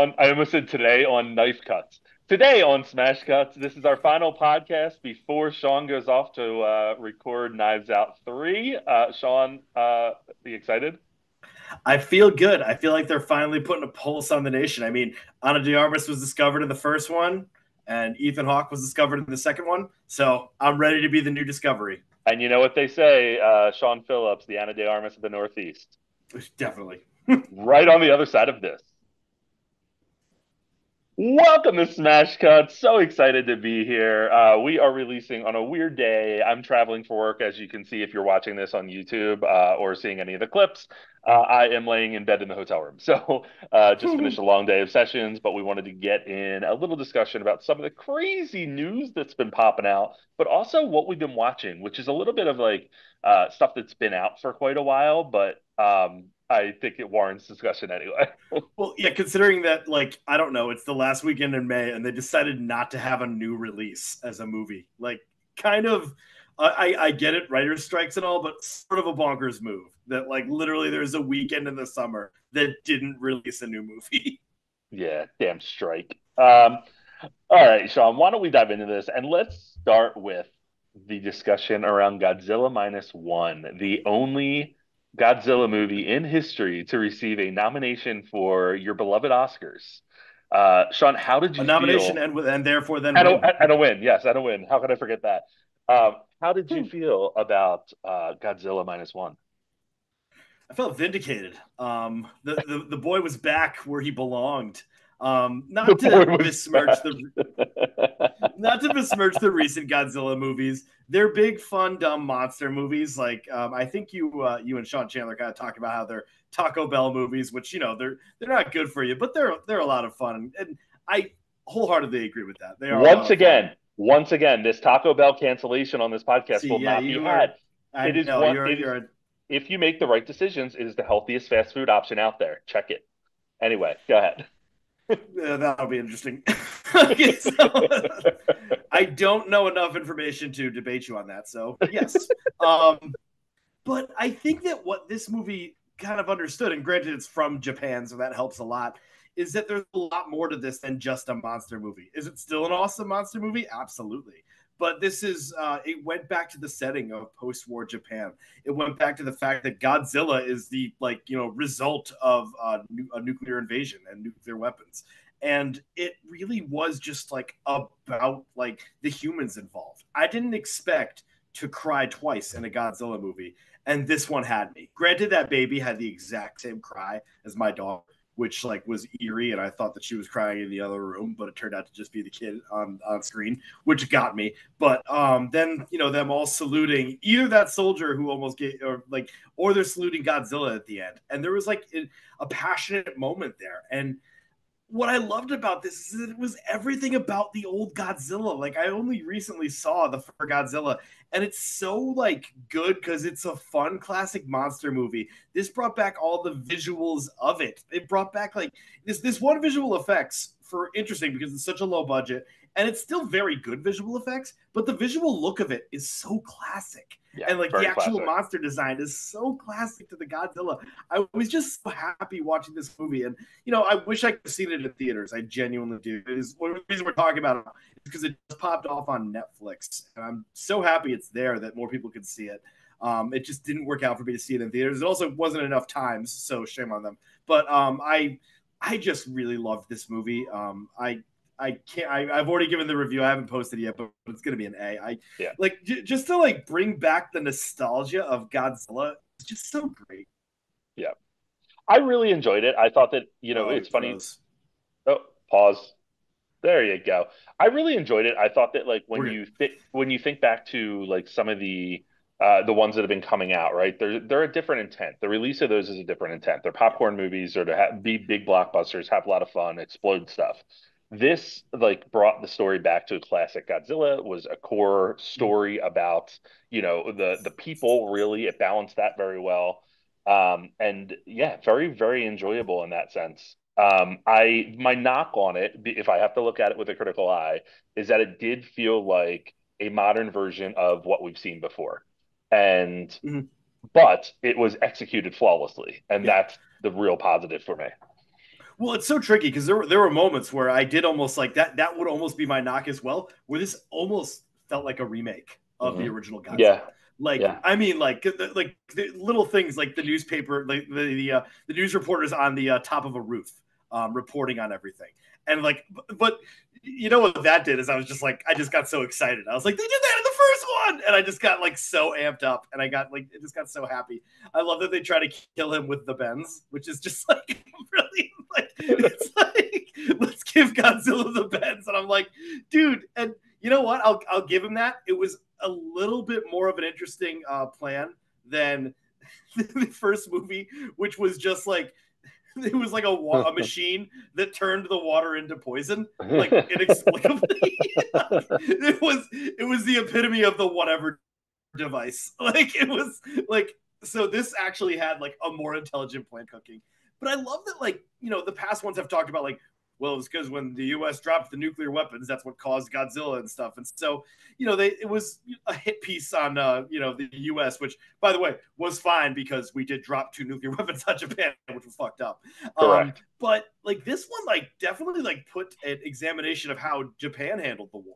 I almost said today on Knife Cuts. Today on Smash Cuts, this is our final podcast before Sean goes off to record Knives Out 3. Sean, are you excited? I feel good. I feel like they're finally putting a pulse on the nation. I mean, Ana de Armas was discovered in the first one, and Ethan Hawke was discovered in the second one. So I'm ready to be the new discovery. And you know what they say, Sean Phillips, the Ana de Armas of the Northeast, Definitely. right on the other side of this. Welcome to Smash Cut. So excited to be here. We are releasing on a weird day. I'm traveling for work, as you can see if you're watching this on YouTube or seeing any of the clips. I am laying in bed in the hotel room. So just finished a long day of sessions, but we wanted to get in a little discussion about some of the crazy news that's been popping out, but also what we've been watching, which is a little bit of like stuff that's been out for quite a while, but I think it warrants discussion anyway. Well, yeah, considering that, like, I don't know, it's the last weekend in May, and they decided not to have a new release as a movie. Like, kind of, I get it, writer's strikes and all, but sort of a bonkers move that, like, literally there's a weekend in the summer that didn't release a new movie. Yeah, damn strike. All right, Sean, why don't we dive into this? And let's start with the discussion around Godzilla minus one, the only Godzilla movie in history to receive a nomination for your beloved Oscars. Sean, how did A you nomination feel? and therefore then And win. a win, yes, and a win. How could I forget that? How did you feel about Godzilla minus one? I felt vindicated. The boy was back where he belonged. The Not boy to was besmirch back. the not to besmirch the recent Godzilla movies. They're big, fun, dumb monster movies. Like I think you and Sean Chandler kind of talked about how they're Taco Bell movies, which they're not good for you, but they're a lot of fun, and I wholeheartedly agree with that. They are a lot Once of fun. again, once again, this Taco Bell cancellation on this podcast See, will yeah, not be you are. had. It I is know one. It is you're if you make the right decisions, it is the healthiest fast food option out there. Check it. Anyway, go ahead. that'll be interesting. Okay, so, I don't know enough information to debate you on that. So yes, but I think that what this movie kind of understood, and granted it's from Japan, so that helps a lot, is that there's a lot more to this than just a monster movie. Is it still an awesome monster movie? Absolutely. But this is, it went back to the setting of post-war Japan. It went back to the fact that Godzilla is the, like, result of a nuclear invasion and nuclear weapons. And it really was just like about like the humans involved. I didn't expect to cry twice in a Godzilla movie, and this one had me. Granted, that baby had the exact same cry as my dog, which like was eerie, and I thought that she was crying in the other room, but it turned out to just be the kid on screen, which got me. But then them all saluting either that soldier who almost get or they're saluting Godzilla at the end, and there was like a passionate moment there, and what I loved about this is that it was everything about the old Godzilla. Like I only recently saw the first Godzilla, and it's so like good because it's a fun classic monster movie. This brought back all the visuals of it. It brought back like this one visual effects for interesting because it's such a low budget and it's still very good visual effects, but the visual look of it is so classic. Yeah, And like the very actual classic. monster design is so classic to the Godzilla. I was just so happy watching this movie, and I wish I could have seen it in theaters. I genuinely do. It is one of the reasons we're talking about it is because it just popped off on Netflix, and I'm so happy it's there that more people can see it. It just didn't work out for me to see it in theaters. It also wasn't enough times, so shame on them. But I just really loved this movie. I can't. I've already given the review. I haven't posted it yet, but it's gonna be an A. I Yeah, like just to like bring back the nostalgia of Godzilla. It's just so great. yeah. I really enjoyed it. I thought that, Oh, it's he funny. froze. Oh, pause. There you go. I really enjoyed it. I thought that like We're good. when you think back to like some of the ones that have been coming out, right? They're a different intent. The release of those is a different intent. They're Yeah. popcorn movies or to be big blockbusters, have a lot of fun, explode stuff. This like brought the story back to a classic Godzilla, was a core story about, the people really. It balanced that very well. And yeah, very, very enjoyable in that sense. My knock on it, if I have to look at it with a critical eye, is that it did feel like a modern version of what we've seen before. And Mhm. but it was executed flawlessly, and Yeah. that's the real positive for me. Well, it's so tricky because there were moments where I did almost like that. That would almost be my knock as well, where this almost felt like a remake of the Hmm. original Yeah, Godzilla. Like, yeah. I mean, like the little things like the newspaper, like the news reporters on the top of a roof, reporting on everything, and like, but you know what that did is I was just like, I just got so excited. I was like, they did that in the first one, and I just got like so amped up, and I got like, it just got so happy. I love that they try to kill him with the bends, which is just like really like it's like let's give Godzilla the bends, and I'm like, dude, and you know what? I'll give him that. It was a little bit more of an interesting plan than the first movie, which was just like it was like a machine that turned the water into poison, like inexplicably. It was the epitome of the whatever device. Like it was like so this actually had like a more intelligent plan cooking. But I love that like, the past ones have talked about like, well, it's because when the US dropped the nuclear weapons, that's what caused Godzilla and stuff. And so, it was a hit piece on the US, which by the way was fine because we did drop two nuclear weapons on Japan, which was fucked up. Correct. But like this one like definitely like put an examination of how Japan handled the war.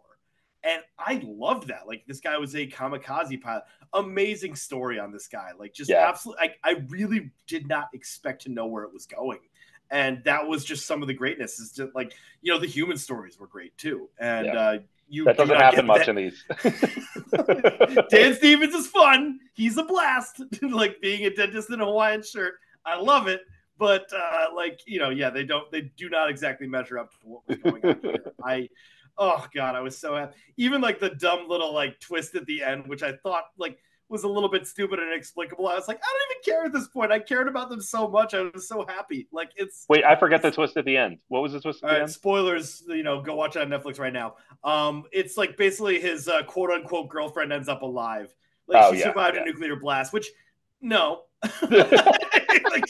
And I loved that. Like this guy was a kamikaze pilot. Amazing story on this guy. Like just Yeah. absolutely. I really did not expect to know where it was going, and that was just some of the greatness. Is just like the human stories were great too, and Yeah. you That do doesn't not happen get much that. in these. Dan Stevens is fun. He's a blast. Like being a dentist in a Hawaiian shirt. I love it. But yeah, they do not exactly measure up to what was going on here. Oh god, I was so happy. Even like the dumb little like twist at the end, which I thought like was a little bit stupid and inexplicable. I was like, I don't even care at this point. I cared about them so much. I was so happy. Like Wait, I forget the it's twist at the end. What was the twist at all the right, end? spoilers, go watch it on Netflix right now. It's like basically his quote unquote girlfriend ends up alive. Like Oh she yeah, survived a yeah. nuclear blast, which no. Like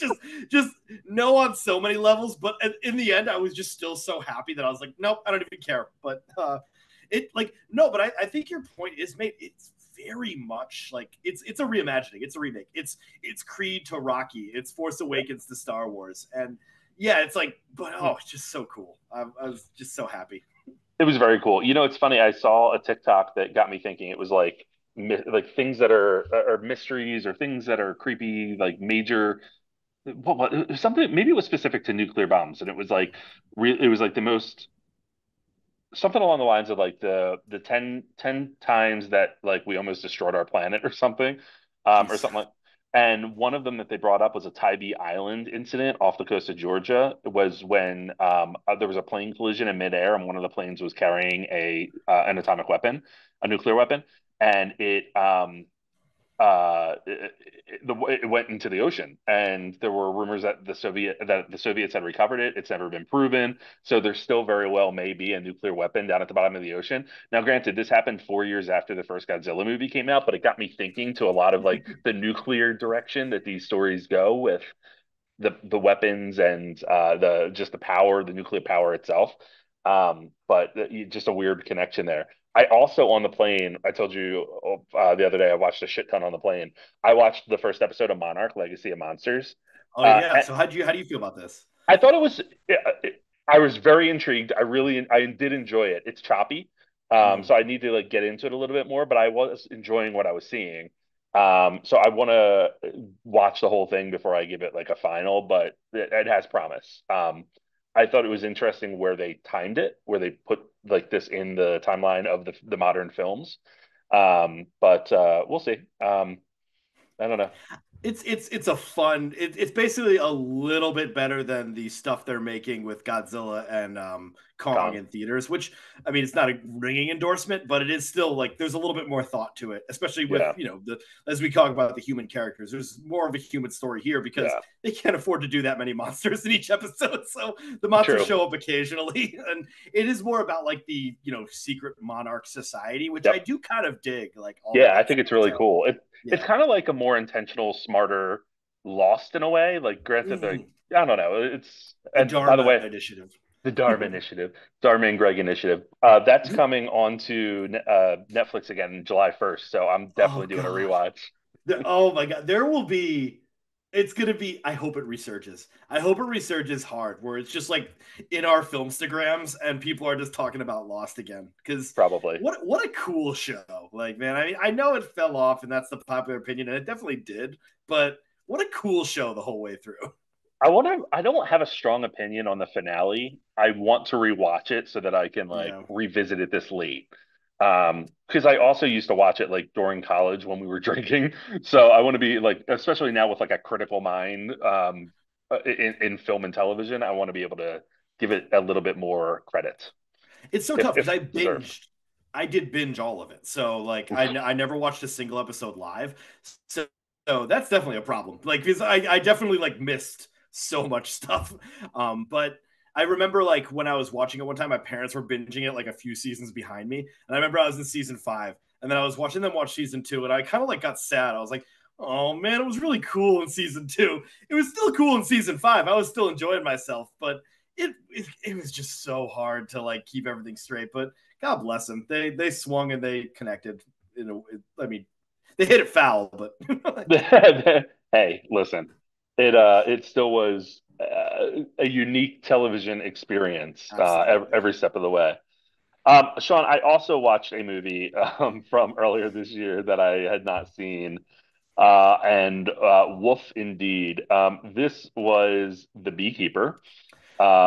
just no on so many levels, but in the end I was just still so happy that I was like, nope, I don't even care. But it like no, but I think your point is made. It's very much like it's a reimagining, it's a remake, it's Creed to Rocky, it's Force Yeah. Awakens to Star Wars, and yeah, it's like, but oh, it's just so cool. I was just so happy. It was very cool. It's funny. I saw a TikTok that got me thinking. It was like things that are mysteries or things that are creepy, like major. What something? Maybe it was specific to nuclear bombs, and it was like it was like the most something along the lines of like the ten times that like we almost destroyed our planet or something, or Jeez. something like. And one of them that they brought up was a Tybee Island incident off the coast of Georgia. It was when there was a plane collision in midair, and one of the planes was carrying a an atomic weapon, a nuclear weapon, and it went into the ocean, and there were rumors that the Soviets had recovered it. It's never been proven, so there still very well may be a nuclear weapon down at the bottom of the ocean. Now, granted, this happened 4 years after the first Godzilla movie came out, but it got me thinking to a lot of like the nuclear direction that these stories go with the weapons and the just the power, the nuclear power itself. But just a weird connection there. I also on the plane, I told you the other day, I watched a shit ton on the plane. I watched the first episode of Monarch: Legacy of Monsters. Oh yeah. And So how do you feel about this? I thought it was. I was very intrigued. I did enjoy it. It's choppy, Mm-hmm. so I need to like get into it a little bit more. But I was enjoying what I was seeing. So I want to watch the whole thing before I give it like a final. But it has promise. I thought it was interesting where they timed it, where they put like this in the timeline of the modern films. But we'll see. I don't know. It's a fun. It's basically a little bit better than the stuff they're making with Godzilla and Kong Kong. in theaters. Which I mean, it's not a ringing endorsement, but it is still like there's a little bit more thought to it, especially with Yeah. the as we talk about the human characters. There's more of a human story here because Yeah. they can't afford to do that many monsters in each episode. So the monsters True. show up occasionally, and it is more about like the secret monarch society, which I Yep. do kind of dig. Like all of Yeah, I that think it's stuff. really So cool. It's yeah. kind of like a more intentional, smarter Lost in a way. Like granted, Mhm. I don't know. It's The and by the Dharma way, Initiative. the Dharma Initiative, Dharma and Greg Initiative. That's coming on to Netflix again July 1st. So I'm definitely Oh doing a God. rewatch. Oh my God. There will be. It's gonna be. I hope it resurges. I hope it resurges hard, where it's just like in our filmstagrams and people are just talking about Lost again. Because Probably. what a cool show! Like, man, I mean, I know it fell off, and that's the popular opinion, and it definitely did. But what a cool show the whole way through. I don't have a strong opinion on the finale. I want to rewatch it so that I can like Yeah, revisit it this late. Because I also used to watch it like during college when we were drinking. So I want to be like, especially now with like a critical mind, in film and television, I want to be able to give it a little bit more credit it's so tough because if I deserved. binged. I did binge all of it, so like I never watched a single episode live. So that's definitely a problem. Like because I definitely like missed so much stuff. But I remember like when I was watching it one time, my parents were binging it like a few seasons behind me, and I remember I was in season 5, and then I was watching them watch season 2, and I kind of like got sad. I was like, oh man, it was really cool in season 2. It was still cool in season 5. I was still enjoying myself, but it was just so hard to like keep everything straight. But God bless them. They swung and they connected. I mean, they hit it foul, but Hey, listen, it still was a unique television experience absolutely. every step of the way. Sean, I also watched a movie from earlier this year that I had not seen, and woof indeed. This was The Beekeeper.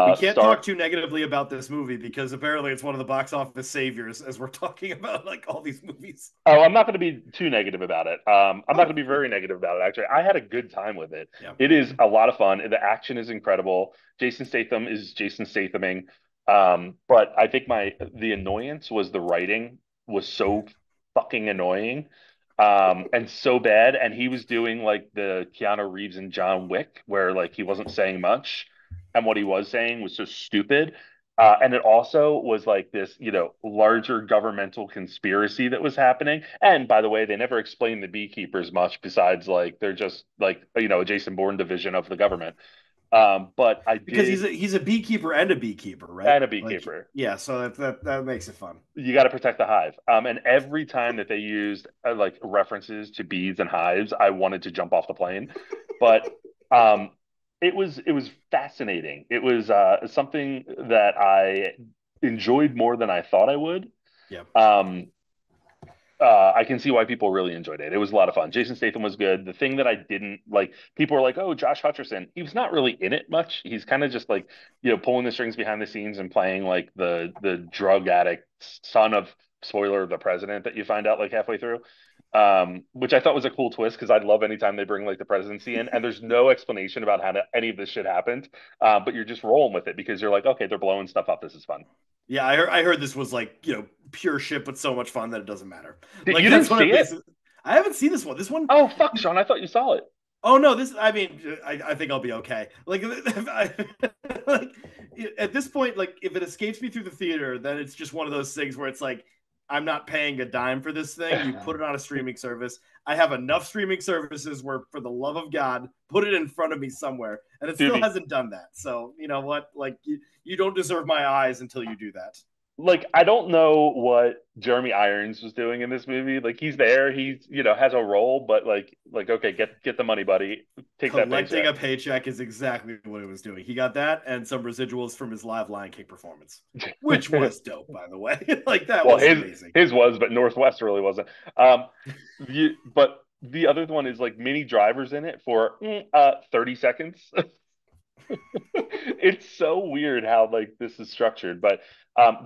We can't Star talk too negatively about this movie because apparently it's one of the box office saviors as we're talking about like all these movies. Oh, I'm not going to be too negative about it. I'm not going Oh, to be very negative about it, actually. I had a good time with it. yeah. It is a lot of fun. The action is incredible. Jason Statham is Jason Stathaming. But I think the annoyance was the writing was so fucking annoying, and so bad. And he was doing like the Keanu Reeves and John Wick, where like he wasn't saying much, and what he was saying was so stupid. And it also was like this, larger governmental conspiracy that was happening. And by the way, they never explained the beekeepers much besides like they're just like, a Jason Bourne division of the government. But I Because did, he's a beekeeper and a beekeeper, right? and a Like beekeeper. yeah, so that makes it fun. You got to protect the hive. And every time that they used like references to bees and hives, I wanted to jump off the plane. But um, it was fascinating. It was something that I enjoyed more than I thought I would. Yeah. Um, I can see why people really enjoyed it. It was a lot of fun. Jason Statham was good. The thing that I didn't like, people were like, "Oh, Josh Hutcherson." He was not really in it much. He's kind of just like, pulling the strings behind the scenes and playing like the drug addict son of spoiler the president that you find out like halfway through. Which I thought was a cool twist because I love anytime they bring like the presidency in and there's no explanation about any of this shit happened. But you're just rolling with it because you're like, okay, they're blowing stuff up. This is fun. Yeah, I heard this was like, pure shit, but so much fun that it doesn't matter. Like You didn't that's what see it it? basically. I haven't seen this one. This one. Oh fuck, Sean! I thought you saw it. Oh no, this. I mean, I think I'll be okay. Like, like at this point, like if it escapes me through the theater, then it's just one of those things where it's like I'm not paying a dime for this thing. You put it on a streaming service. I have enough streaming services where, for the love of God, put it in front of me somewhere, and it still Dude, hasn't done that. So you know what? Like you don't deserve my eyes until you do that. like I don't know what Jeremy Irons was doing in this movie. Like he's there, he's has a role, but like okay, get the money, buddy. Take that Collecting paycheck. a paycheck is exactly what it was doing. He got that and some residuals from his live Lion King performance, which was dope, by the way. Like that Well, was his amazing. his was, but Northwest really wasn't. But the other one is like mini drivers in it for 30 seconds. It's so weird how like this is structured, but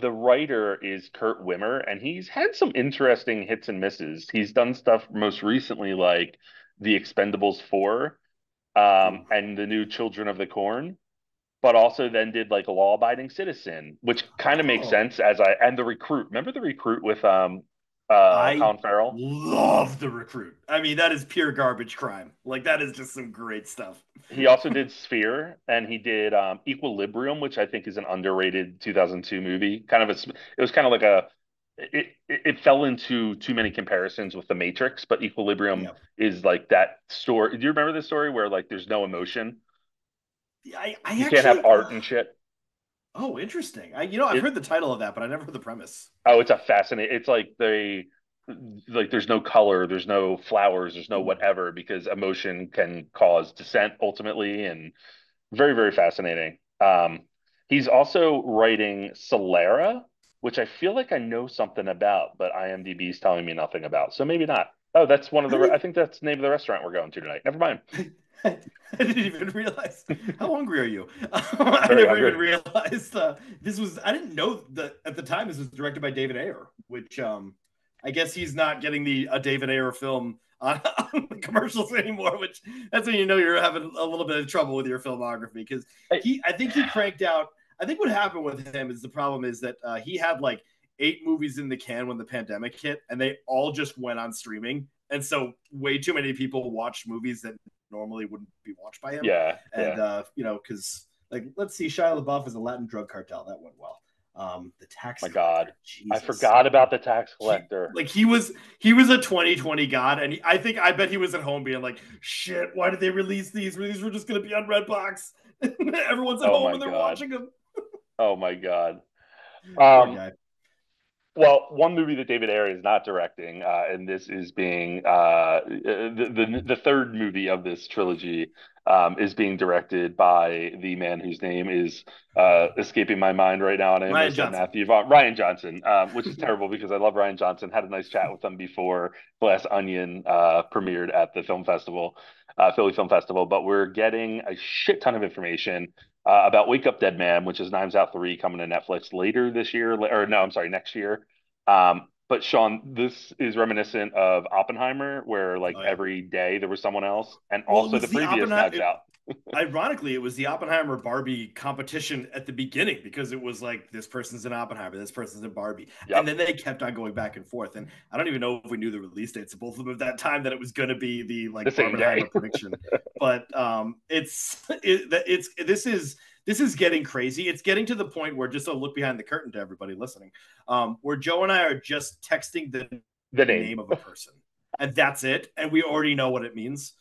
the writer is Kurt Wimmer, and he's had some interesting hits and misses. He's done stuff most recently like The Expendables 4, Ooh. and the new Children of the Corn, but also then did like Law Abiding Citizen, which kind of makes Oh, sense and The Recruit. Remember The Recruit with I Colin Farrell? love The Recruit. I mean, that is pure garbage crime. Like that is just some great stuff. He also did Sphere, and he did Equilibrium, which I think is an underrated 2002 movie. It was kind of like it fell into too many comparisons with The Matrix, but Equilibrium Yeah. is like that story. Do you remember this story where like there's no emotion? I You can't have actually. art and shit. Oh, interesting. I've It heard the title of that, but I never heard the premise. Oh, it's a fascinating. It's like they like there's no color, there's no flowers, there's no whatever, because emotion can cause dissent ultimately, and very, very fascinating. He's also writing Solera, which I feel like I know something about, but IMDb is telling me nothing about. So maybe not. Oh, that's one of I the. I think think that's the name of the restaurant we're going to tonight. Never mind. I didn't even realize. How hungry are you? I Very never even hungry. realized this was. I didn't know that at the time this was directed by David Ayer, which I guess he's not getting the a David Ayer film on the commercials anymore. Which that's when you know you're having a little bit of trouble with your filmography because I, I think he cranked out. I think what happened with him is the problem is that he had like 8 movies in the can when the pandemic hit, and they all just went on streaming. And so, way too many people watched movies that normally wouldn't be watched by him. yeah, And yeah. because like let's see, Shia LaBeouf is a Latin drug cartel that went well. The tax My collector, God, I Jesus, forgot about the tax collector. he was a 2020 god, and I bet he was at home being like, shit, why did they release these? These were just gonna be on Redbox. Everyone's at Oh home my and they're God. watching them. Oh my God. Poor Um, guy. Well, one movie that David Ayer is not directing, and this is being the third movie of this trilogy, is being directed by the man whose name is escaping my mind right now, and I Ryan almost said Johnson. Matthew Vaughn, Ryan Johnson, which is terrible because I love Ryan Johnson. Had a nice chat with him before Glass Onion premiered at the film festival, Philly Film Festival. But we're getting a shit ton of information about Wake Up Dead Man, which is Knives Out 3 coming to Netflix later this year, or no, I'm sorry, next year. But Sean, this is reminiscent of Oppenheimer, where like Oh yeah. every day there was someone else, and Well, it also was the the previous Oppenheimer. Knives Out. Ironically, it was the Oppenheimer Barbie competition at the beginning because it was like this person's in Oppenheimer, this person's in Barbie, and Yep, then they kept on going back and forth. And I don't even know if we knew the release dates of both of them at that time that it was going to be the the like same day. Barbenheimer prediction. But this is getting crazy. It's getting to the point where just a look behind the curtain to everybody listening, where Joe and I are just texting the The name. name of a person, and that's it, and we already know what it means.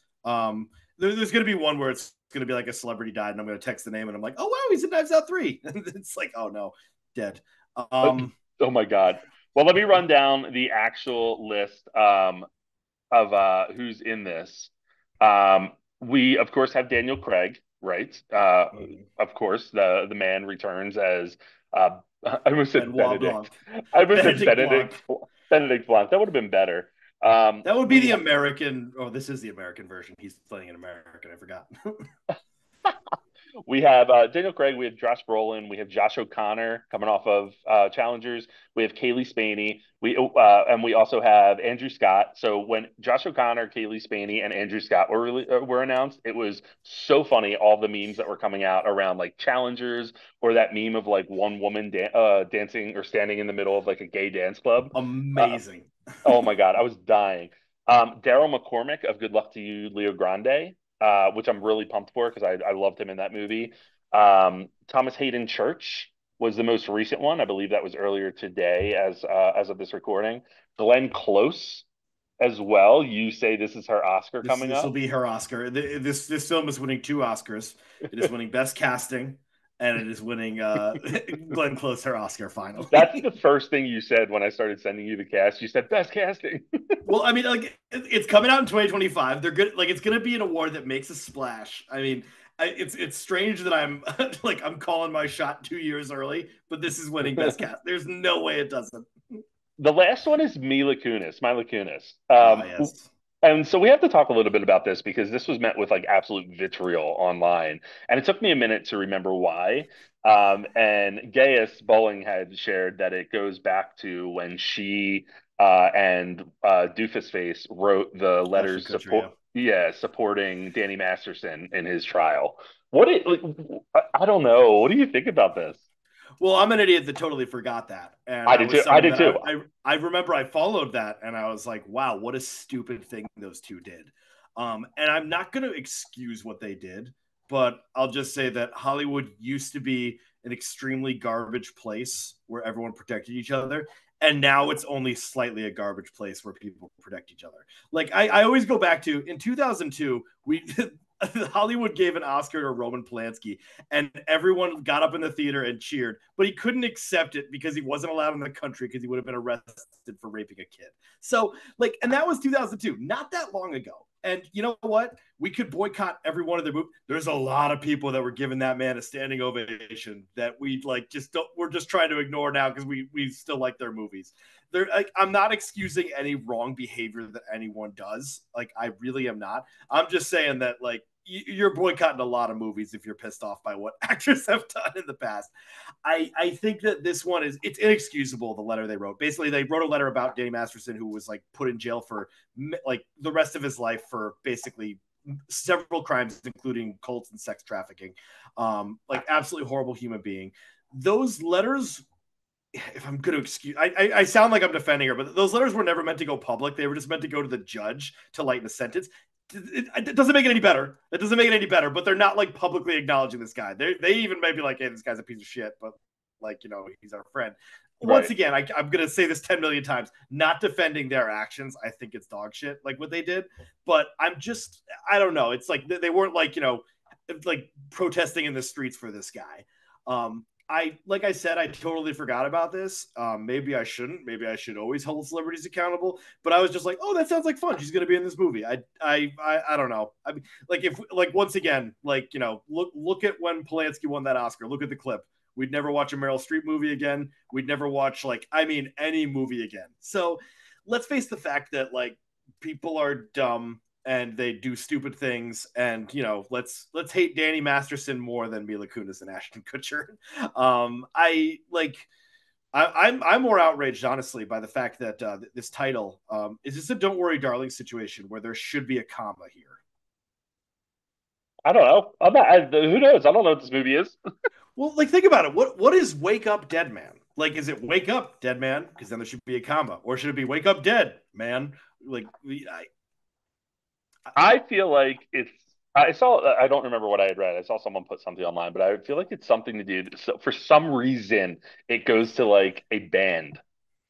There's going to be one where it's going to be like a celebrity died, and I'm going to text the name, and I'm like, oh wow, he's in Knives Out 3. And it's like, oh no, dead. Um, Oh my God. Well, let me run down the actual list of who's in this. We of course have Daniel Craig, right? Of course, the man returns as I almost said Benoit Benedict. Blanc, I almost said Benedict Blanc. Benedict Blanc. That would have been better. That would be We the American. Oh, this is the American version. He's playing an American. I forgot. We have Daniel Craig, we have Josh Brolin, we have Josh O'Connor coming off of Challengers, we have Kaylee Spaney, and we also have Andrew Scott. So when Josh O'Connor, Kaylee Spaney, and Andrew Scott were announced, it was so funny all the memes that were coming out around like Challengers, or that meme of like one woman dancing or standing in the middle of like a gay dance club. Uh, Amazing. oh my God, I was dying. Daryl McCormick of Good Luck to You, Leo Grande, which I'm really pumped for because I loved him in that movie. Thomas Hayden Church was the most recent one. I believe that was earlier today as of this recording. Glenn Close as well. You say this is her Oscar coming This will up. be her Oscar. This film is winning 2 Oscars. It is winning Best Casting, and it is winning Glenn Close her Oscar That's the finally. first thing you said when I started sending you the cast. You said best casting. Well, I mean, like it's coming out in 2025. They're good. Like it's gonna be an award that makes a splash. I mean, it's strange that I'm like I'm calling my shot 2 years early, but this is winning Best Cast. There's no way it doesn't. The last one is Mila Kunis. Ah, yes. And so we have to talk a little bit about this because this was met with like absolute vitriol online. And it took me a minute to remember why. And Gaius Bowling had shared that it goes back to when she and Doofus Face wrote the Ashton letters Kutcher, yeah. supporting Danny Masterson in his trial. Like, I don't know. What do you think about this? Well, I'm an idiot that totally forgot that, and I I did was too. I someone did that too. I remember I followed that, and I was like, wow, what a stupid thing those two did. And I'm not going to excuse what they did, but I'll just say that Hollywood used to be an extremely garbage place where everyone protected each other, and now it's only slightly a garbage place where people protect each other. Like I always go back to in 2002, we Hollywood gave an Oscar to Roman Polanski, and everyone got up in the theater and cheered, but he couldn't accept it because he wasn't allowed in the country because he would have been arrested for raping a kid. So, like, and that was 2002, not that long ago. And you know what? We could boycott every one of their movies. There's a lot of people that were giving that man a standing ovation that we like just don't. We're just trying to ignore now because we still like their movies. They're like, I'm not excusing any wrong behavior that anyone does. Like, I really am not. I'm just saying that like you're boycotting a lot of movies if you're pissed off by what actors have done in the past. I think that this one it's inexcusable. The letter they wrote, basically, they wrote a letter about Danny Masterson, who was like put in jail for like the rest of his life for basically several crimes, including cults and sex trafficking. Like absolutely horrible human being. Those letters, if I'm going to excuse, I sound like I'm defending her, but those letters were never meant to go public. They were just meant to go to the judge to lighten the sentence. It doesn't make it any better. It doesn't make it any better, but they're not like publicly acknowledging this guy. They even may be like, hey, this guy's a piece of shit, but like, he's our friend. Once Right. again, I'm going to say this 10 million times, not defending their actions. I think it's dog shit, like what they did, but I don't know. It's like they weren't like, like protesting in the streets for this guy. Like I said, I totally forgot about this. Maybe I shouldn't. Maybe I should always hold celebrities accountable. But I was just like, oh, that sounds like fun. She's gonna be in this movie. I don't know. I mean, like if like once again, like look at when Polanski won that Oscar. Look at the clip. We'd never watch a Meryl Streep movie again. We'd never watch any movie again. So let's face the fact that like people are dumb and they do stupid things. And let's hate Danny Masterson more than Mila Kunis and Ashton Kutcher. I'm more outraged, honestly, by the fact that this title is just a "Don't Worry, Darling" situation where there should be a comma here. I don't know. I'm not, who knows? I don't know what this movie is. Well, like think about it. What is "Wake Up, Dead Man"? Like, is it "Wake Up, Dead Man"? Because then there should be a comma, or should it be "Wake Up, Dead Man"? Like, I feel like it's. I saw. I don't remember what I had read. I saw someone put something online, but I feel like it's something to do. So for some reason, it goes to like a band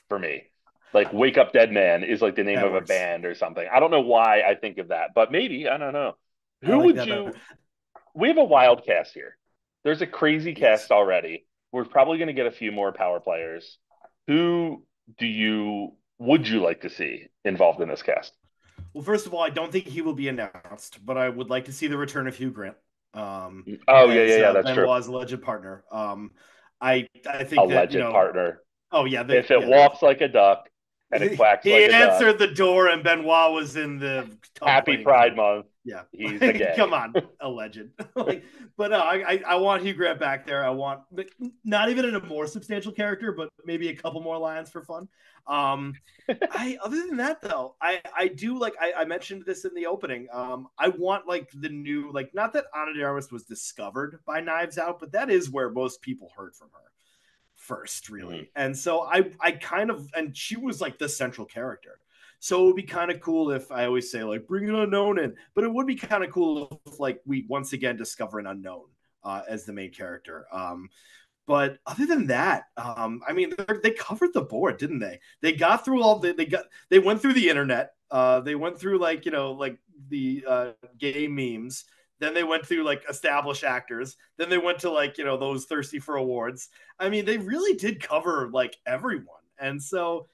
for me. Like "Wake Up Dead Man" is like the name that of a works. band or something. I don't know why I think of that, but maybe I don't know. I Who like would that better. you? We have a wild cast here. There's a crazy Yes. cast already. We're probably going to get a few more power players. Who do you would you like to see involved in this cast? Well, first of all, I don't think he will be announced, but I would like to see the return of Hugh Grant Oh yeah, yeah, as yeah. That's true. Benoit's alleged partner. I think that Alleged partner. oh yeah, If it yeah, there walks like a duck and it quacks like he a duck, answered the door and Benoit was in the tub happy playing Pride pool. Month. Yeah, He's a come gay. on, alleged. like, but no, I want Hugh Grant back there. I want not even in a more substantial character, but maybe a couple more lines for fun. Um, I other than that though, I do like I mentioned this in the opening. I want like the new like not that Ana de Armas was discovered by Knives Out, but that is where most people heard from her first, Mhm. really. And so I kind of and she was like the central character. So it would be kind of cool if I always say like bring an unknown in, but it would be kind of cool if like we once again discover an unknown as the main character. But other than that, I mean, they covered the board, didn't they? They got through they went through the internet. They went through like like the gay memes. Then they went through like established actors. Then they went to like those thirsty for awards. I mean, they really did cover like everyone. And so,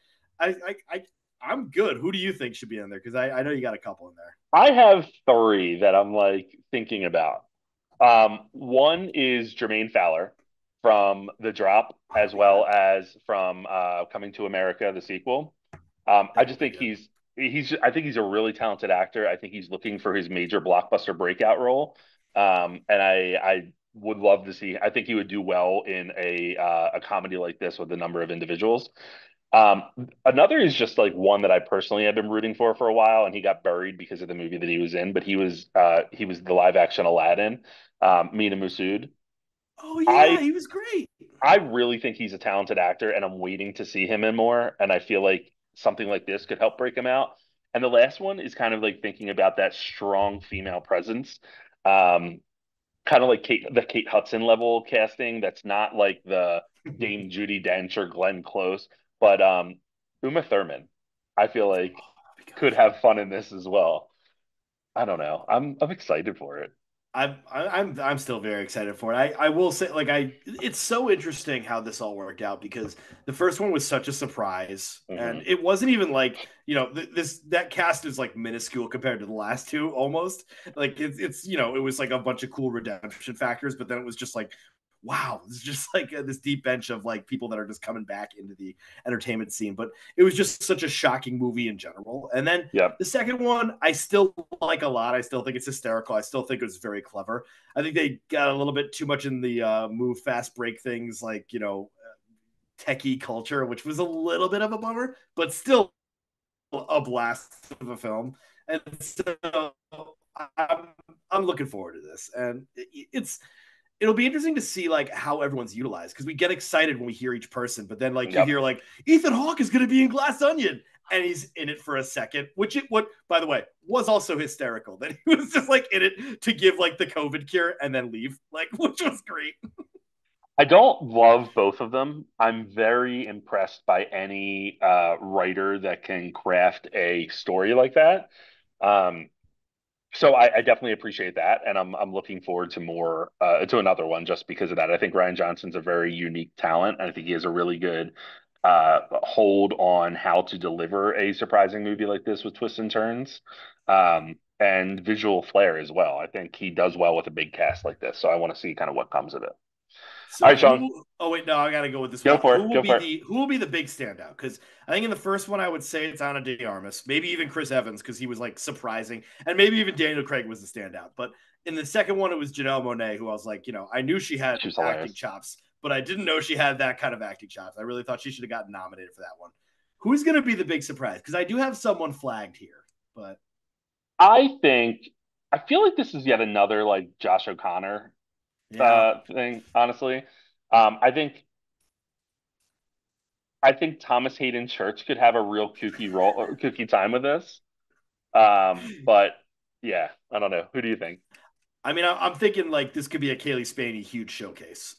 I'm good. Who do you think should be in there? Because I know you got a couple in there. I have three that I'm like thinking about. One is Jermaine Fowler from The Drop, Oh as yeah, well as from Coming to America, the sequel. I that just would be think good. he's I think he's a really talented actor. I think he's looking for his major blockbuster breakout role. And I would love to see. I think he would do well in a comedy like this with a number of individuals. Um, Another is just like one that I personally have been rooting for a while, and he got buried because of the movie that he was in. But he was the live action Aladdin, Mina Masood. Oh yeah, I he was great. I really think he's a talented actor, and I'm waiting to see him in more. And I feel like something like this could help break him out. And the last one is kind of like thinking about that strong female presence, um, kind of like the Kate Hudson level casting. That's not like the Dame Judi Dench or Glenn Close, but Uma Thurman. I feel like could have fun in this as well. I don't know. I'm excited for it. I'm still very excited for it. I will say, like, it's so interesting how this all worked out because the first one was such a surprise, and Hmm. it wasn't even like, this that cast is like minuscule compared to the last two almost. Like it's it was like a bunch of cool redemption factors, but then it was just like, wow, it's just like this deep bench of like people that are just coming back into the entertainment scene. But it was just such a shocking movie in general. And then Yep. the second one, I still like a lot. I still think it's hysterical. I still think it was very clever. I think they got a little bit too much in the move fast, break things, like, techie culture, which was a little bit of a bummer, but still a blast of a film. And so I'm, I'm looking forward to this. And it'll be interesting to see like how everyone's utilized because we get excited when we hear each person, but then like you Yep. hear like Ethan Hawke is going to be in Glass Onion, and he's in it for a second, which it what by the way was also hysterical that he was just like in it to give like the COVID cure and then leave, like, which was great. I don't love both of them. I'm very impressed by any writer that can craft a story like that. Um, so I definitely appreciate that, and I'm looking forward to more to another one just because of that. I think Ryan Johnson's a very unique talent, and I think he has a really good hold on how to deliver a surprising movie like this with twists and turns, and visual flair as well. I think he does well with a big cast like this, so I want to see kind of what comes of it. All So right, Sean, who? Oh wait, no, I gotta go with this go one. for it. Go for it. Who will be the big standout? Because I think in the first one I would say it's Ana de Armas, maybe even Chris Evans because he was like surprising, and maybe even Daniel Craig was the standout. But in the second one, it was Janelle Monáe, who I was like, I knew she had She was acting hilarious. chops, but I didn't know she had that kind of acting chops. I really thought she should have gotten nominated for that one. Who's gonna be the big surprise? Because I do have someone flagged here, but I think I feel like this is yet another like Josh O'Connor yeah. thing. Honestly, um, I think I think Thomas Hayden Church could have a real kooky role or kooky time with this. But yeah, I don't know. Who do you think? I mean, I'm thinking like this could be a Kaylee Spaney huge showcase.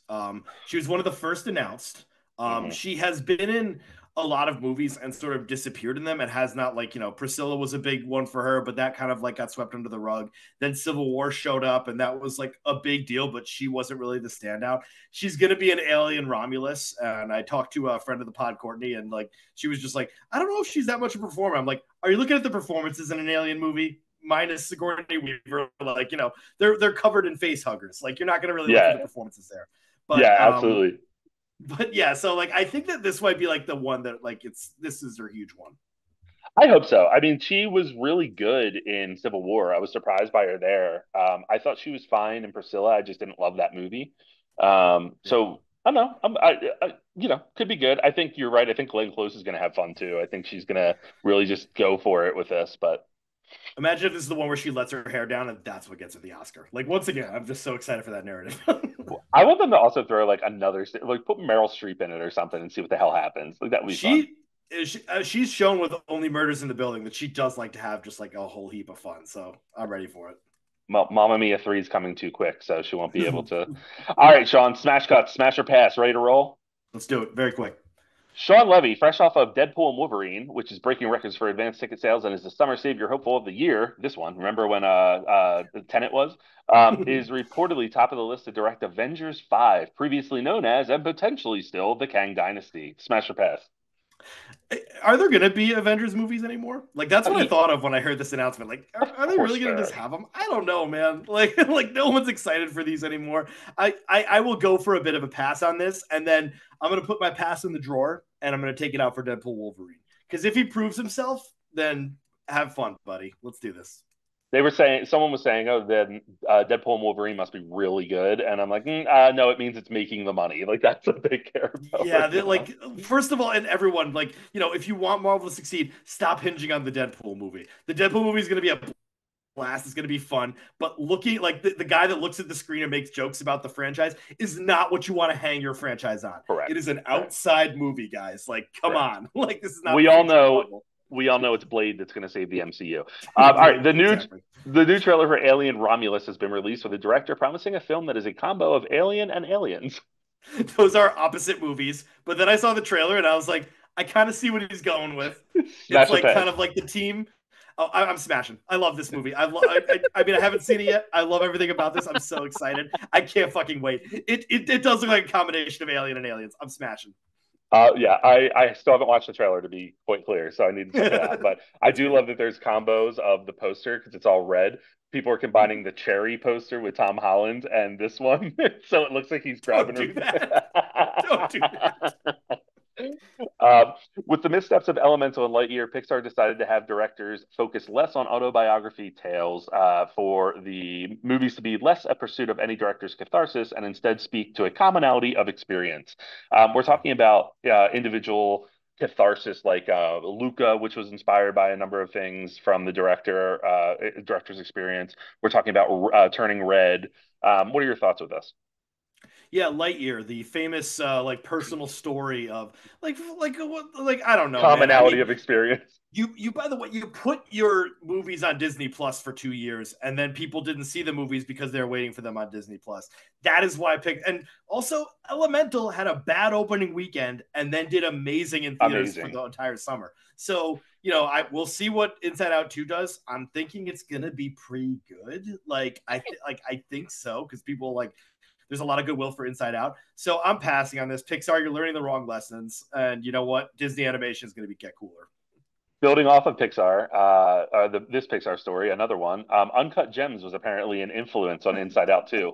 She was one of the first announced. Hmm. She has been in a lot of movies and sort of disappeared in them and has not, like, Priscilla was a big one for her, but that kind of like got swept under the rug. Then Civil War showed up and that was like a big deal, but she wasn't really the standout. She's going to be an alien Romulus. And I talked to a friend of the pod, Courtney, and like she was just like, I don't know if she's that much of a performer. I'm like, are you looking at the performances in an alien movie? Minus Sigourney Weaver, like, they're covered in face huggers. Like, you're not going to really look at the Yeah, performances there. yeah, But absolutely. yeah, so like I think that this might be like the one that like this is her huge one. I hope so. I mean, she was really good in Civil War. I was surprised by her there. I thought she was fine in Priscilla. I just didn't love that movie. Yeah. So I don't know. Could be good. I think you're right. I think Glenn Close is going to have fun too. I think she's going to really just go for it with this. But Imagine if this is the one where she lets her hair down and that's what gets her the Oscar. Like, once again, I'm just so excited for that narrative. I want them to also throw like another, like put Meryl Streep in it or something and see what the hell happens. Like that would be fun. she's shown with Only Murders in the Building that she does like to have just like a whole heap of fun. So I'm ready for Mamma Mia 3 is coming too quick, so she won't be able it. to. All right, Sean, Smash Cut, Smash or Pass, ready to roll? Let's do it very quick. Sean Levy, fresh off of Deadpool and Wolverine, which is breaking records for advanced ticket sales and is the summer savior hopeful of the year. This one, remember when the Tenet was, is reportedly top of the list to direct Avengers 5, previously known as and potentially still the Kang Dynasty. Smash or pass? Are there going to be Avengers movies anymore? Like, that's I what I mean, thought of when I heard this announcement. Like, of are they really course going to there just are. have them? I don't know, man. Like, like no one's excited for these anymore. I will go for a bit of a pass on this, and then I'm going to put my pass in the drawer, and I'm going to take it out for Deadpool Wolverine. Because if he proves himself, then have fun, buddy. Let's do this. They were saying someone was saying, "Oh, then Deadpool and Wolverine must be really good," and I'm like, "No, it means it's making the money. Like that's what they care about Yeah, right now." like, first of all, and everyone, like, if you want Marvel to succeed, stop hinging on the Deadpool movie. The Deadpool movie is going to be a blast. It's going to be fun. But looking like the guy that looks at the screen and makes jokes about the franchise is not what you want to hang your franchise on. It Correct. is an Correct. outside movie, guys. Like, come Correct. on. Like, this is not We the all future of know. Marvel. We all know it's Blade that's going to save the MCU. All right, Right, exactly. the new trailer for Alien Romulus has been released with the director promising a film that is a combo of Alien and Aliens. Those are opposite movies. But then I saw the trailer and I was like, I kind of see what he's going with. It's Smash or like kind pass? of like the team. Oh, I'm smashing. I love this movie. I mean, I haven't seen it yet. I love everything about this. I'm so excited. I can't fucking wait. It does look like a combination of Alien and Aliens. I'm smashing. Yeah, I still haven't watched the trailer to be quite clear, so I need to check it out. But I It's do great. love that there's combos of the poster because it's all red. People are combining the cherry poster with Tom Holland and this one, so it looks like he's Don't grabbing do her. that. Don't do that. Um, with the missteps of Elemental and Lightyear, Pixar decided to have directors focus less on autobiography tales for the movies to be less a pursuit of any director's catharsis and instead speak to a commonality of experience. We're talking about individual catharsis like Luca, which was inspired by a number of things from the director's experience. We're talking about Turning Red. What are your thoughts with this? Yeah, Lightyear, the famous like personal story of like I don't know, man. I Commonality mean, of experience. you by the way, you put your movies on Disney Plus for 2 years, and then people didn't see the movies because they're waiting for them on Disney Plus. That is why I picked. And also, Elemental had a bad opening weekend and then did amazing in theaters for Amazing. the entire summer. So I will see what Inside Out 2 does. I'm thinking it's gonna be pretty good. I think so because people like there's a lot of goodwill for Inside Out. So I'm passing on this. Pixar, you're learning the wrong lessons. And you know what? Disney animation is going to be get cooler. Building off of Pixar, this Pixar story, another one. Uncut Gems was apparently an influence on Inside Out too.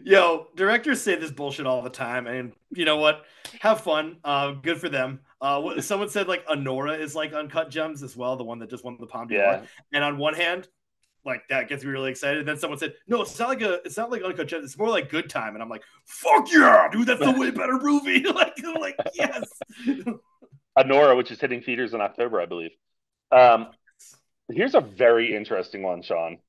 Yo, directors say this bullshit all the time. And you know what? Have fun. Good for them. Someone said like Honora is like Uncut Gems as well, the one that just won the Palme d'Or. Yeah, And on one hand, like that gets me really excited. And then someone said, "No, it's not like Uncut Gems. It's more like Good Time." And I'm like, "Fuck yeah, dude! That's the way better movie." like yes. Anora, which is hitting theaters in October, I believe. Um, Here's a very interesting one, Sean.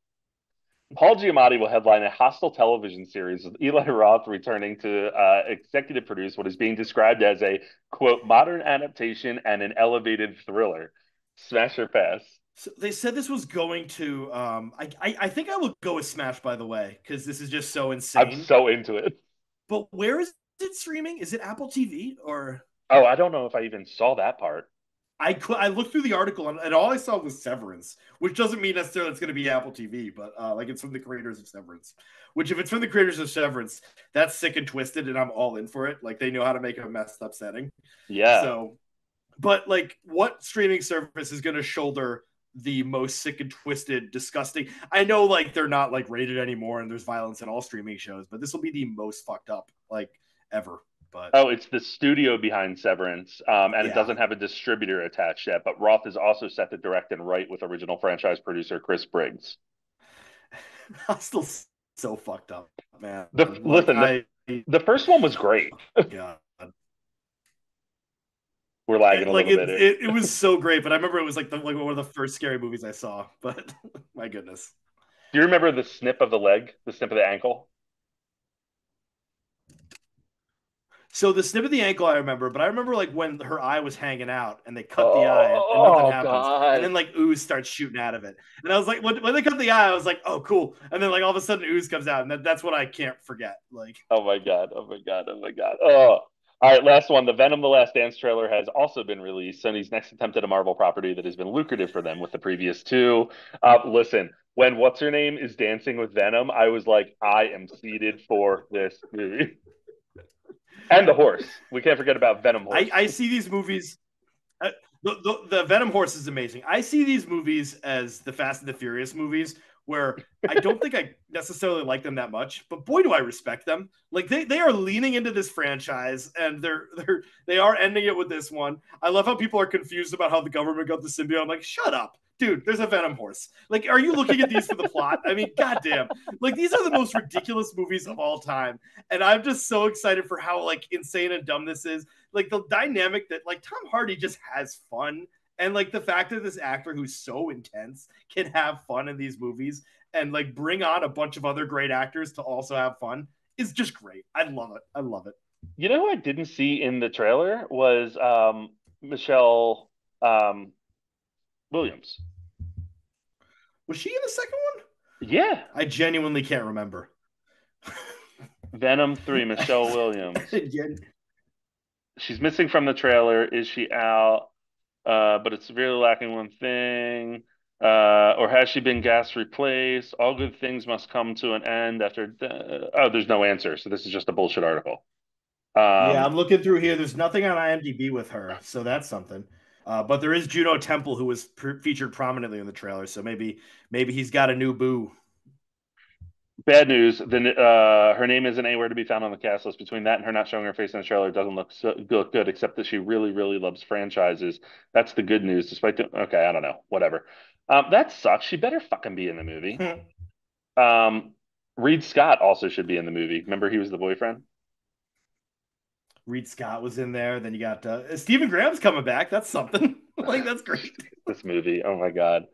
Paul Giamatti will headline a hostile television series with Eli Roth returning to executive produce what is being described as a quote modern adaptation and an elevated thriller. Smash or pass? So they said this was going to. I think I will go with Smash, by the way, because this is just so I'm insane. so into it. But where is it streaming? Is it Apple TV or? Oh, I don't know if I even saw that part. I looked through the article and all I saw was Severance, which doesn't mean necessarily it's going to be Apple TV, but like it's from the creators of Severance. Which if it's from the creators of Severance, that's sick and twisted, and I'm all in for it. Like they know how to make a messed up setting. Yeah. So, but like, what streaming service is going to shoulder the most sick and twisted, disgusting? I know like they're not like rated anymore, and there's violence in all streaming shows, but this will be the most fucked up like ever. But Oh, it's the studio behind Severance, and it yeah, doesn't have a distributor attached yet. But Roth is also set to direct and write with original franchise producer Chris Briggs. I'm still so fucked up, man. The Like listen, the first one was great. God. We're lagging a Like little bit. it was so great, but I remember it was like one of the first scary movies I saw. But my goodness. Do you remember the snip of the leg, the snip of the ankle? So the snip of the ankle I remember, but I remember like when her eye was hanging out and they cut the eye and nothing Oh happens, and God. then like ooze starts shooting out of it, and I was like, when they cut the eye, I was like, oh cool, and then like all of a sudden ooze comes out, and that's what I can't forget. Like, Oh my God. Oh my God. Oh my God. Oh. All right, last one. The Venom: The Last Dance trailer has also been released. Sony's next attempt at a Marvel property that has been lucrative for them with the previous two. Listen, when what's her name is dancing with Venom, I was like, I am seated for this movie. And the horse. We can't forget about Venom Horse. I see these movies. The Venom horse is amazing. I see these movies as the Fast and the Furious movies, where I don't think I necessarily like them that much, but boy, do I respect them. Like they are leaning into this franchise, and they are ending it with this one. I love how people are confused about how the government got the symbiote. I'm like, shut up, dude. There's a Venom horse. Like, are you looking at these for the plot? I mean, goddamn. Like these are the most ridiculous movies of all time, and I'm just so excited for how like insane and dumb this is. Like the dynamic that like Tom Hardy just has fun, and like the fact that this actor who's so intense can have fun in these movies and like bring on a bunch of other great actors to also have fun is just great. I love it. I love it. You know who I didn't see in the trailer was Michelle Williams. Was she in the second one? Yeah. I genuinely can't remember. Venom 3, Michelle Williams. She's missing from the trailer. Is she out? but it's severely lacking one thing. Or has she been gas replaced? All good things must come to an end after. Oh, there's no answer. So this is just a bullshit article. Yeah, Um, I'm looking through here. There's nothing on IMDb with her, so that's something. But there is Juno Temple, who was featured prominently in the trailer. So maybe he's got a new boo. Bad news. Her name isn't anywhere to be found on the cast list. Between that and her not showing her face in the trailer, it doesn't look good. Except that she really, really loves franchises. That's the good news. Despite the okay, I don't know, whatever. That sucks. She better fucking be in the movie. Um, Reed Scott also should be in the movie. Remember, he was the boyfriend. Reed Scott was in there. Then you got Stephen Graham's coming back. That's something. Like that's great. This movie. Oh my god.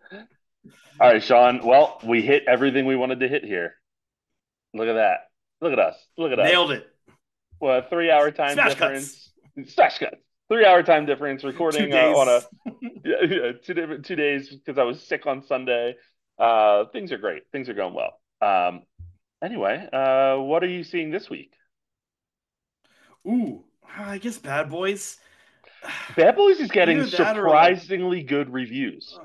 All right, Sean. Well, we hit everything we wanted to hit here. Look at that. Look at us. Look at us. Nailed it. Well, 3 hour time Smash Cutz. difference. Smash Cutz. 3 hour time difference. Two Recording on a days. yeah, 2 days because I was sick on Sunday. Things are great. Things are going well. Anyway, what are you seeing this week? Ooh, I guess Bad Boys. Bad Boys is getting Either that or like surprisingly good reviews.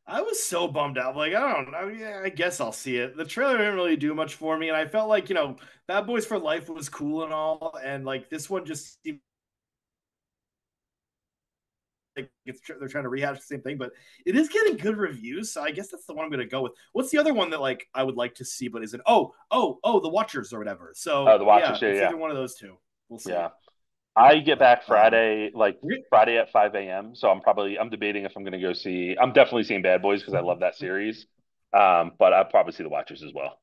I was so bummed out. Like, I don't know. Yeah, I guess I'll see it. The trailer didn't really do much for me, and I felt like, Bad Boys for Life was cool and all, and like this one just seemed like they're trying to rehash the same thing, but it is getting good reviews, so I guess that's the one I'm going to go with. What's the other one that like I would like to see, but isn't? Oh, The Watchers or whatever. So The yeah, Watchers, yeah, it's yeah, either one of those two. We'll see. yeah. I get But back Friday, like Friday at 5 a.m. So I'm debating if I'm going to go see. I'm definitely seeing Bad Boys because I love that series. But I'll probably see The Watchers as well.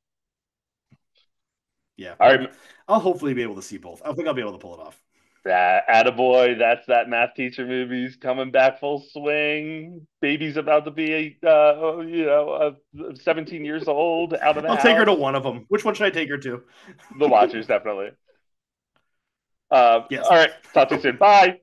yeah, All right, I'll hopefully be able to see both. I think I'll be able to pull it off. Attaboy. That's that math teacher movie's coming back full swing. Baby's about to be, 17 years old, out of the I'll take her to house. one of them. Which one should I take her to? The Watchers, definitely. Yes. All right. Talk to you soon. Bye.